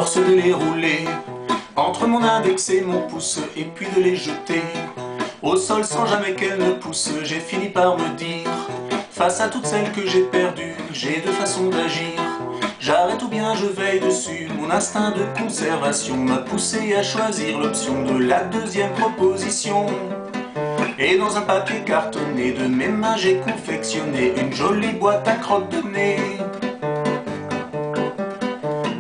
force de les rouler entre mon index et mon pouce, et puis de les jeter au sol sans jamais qu'elles ne poussent. J'ai fini par me dire, face à toutes celles que j'ai perdues, j'ai deux façons d'agir. J'arrête ou bien je veille dessus. Mon instinct de conservation m'a poussé à choisir l'option de la deuxième proposition. Et dans un papier cartonné de mes mains, j'ai confectionné une jolie boîte à crottes de nez.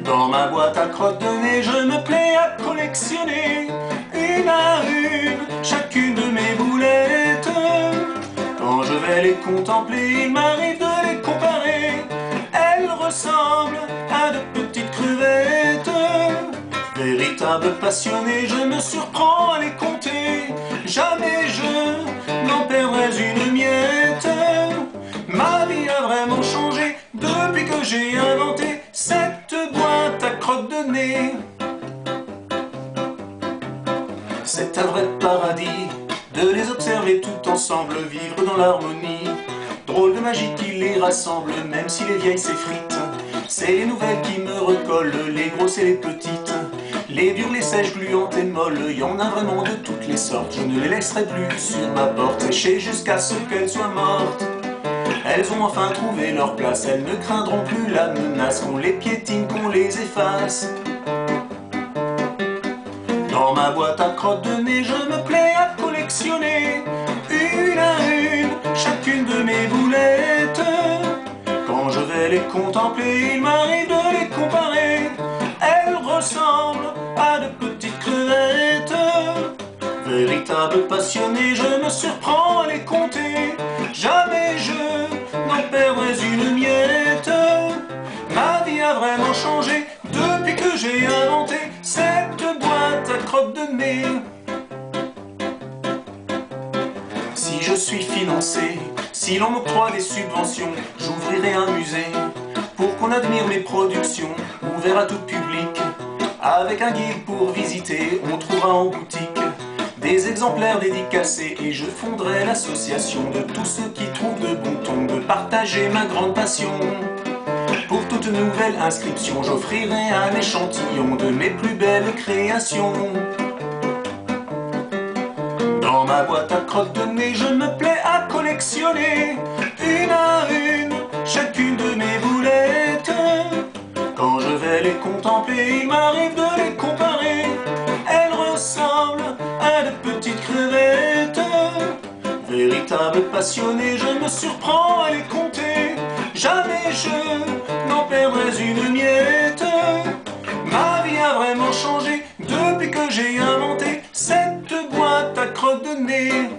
Dans ma boîte à crottes de nez, je me plais à collectionner une à une chacune de mes boulettes. Quand je vais les contempler, il m'arrive de les comparer. Elles ressemblent à de petites crevettes. Véritable passionné, je me surprends à les compter. Jamais je n'en perdrai une miette. Ma vie a vraiment changé depuis que j'ai inventé cette boîte à crottes de nez. C'est un vrai paradis de les observer tout ensemble, vivre dans l'harmonie. Drôle de magie qui les rassemble, même si les vieilles s'effritent. C'est les nouvelles qui me recollent, les grosses et les petites, les dures, les sèches, gluantes et molles. Y en a vraiment de toutes les sortes, je ne les laisserai plus sur ma porte, sécher jusqu'à ce qu'elles soient mortes. Elles ont enfin trouvé leur place, elles ne craindront plus la menace qu'on les piétine, qu'on les efface. Dans ma boîte à crottes de nez, je me plais à collectionner une à une chacune de mes boulettes. Quand je vais les contempler, il m'arrive de les comparer. Elles ressemblent à de petites crevettes. Véritable passionné, je me surprends à les compter. Jamais je n'en perdrai une miette. Ma vie a vraiment changé depuis que j'ai inventé cette boîte à crottes de nez. Si je suis financé, si l'on m'octroie des subventions, j'ouvrirai un musée pour qu'on admire mes productions, ouvert à tout public, avec un guide pour visiter. On trouvera en boutique des exemplaires dédicacés, et je fonderai l'association de tous ceux qui trouvent de bon ton de partager ma grande passion. Pour toute nouvelle inscription, j'offrirai un échantillon de mes plus belles créations. Dans ma boîte à crottes de nez, je me plais à collectionner une à une chacune de mes boulettes. Quand je vais les contempler, il m'arrive de les comparer. Elles ressemblent à de petites crevettes. Véritable passionné, je me surprends à les compter. Jamais je n'en perdrai une miette. Ma vie a vraiment changé depuis que j'ai inventé cette boîte à crottes de nez.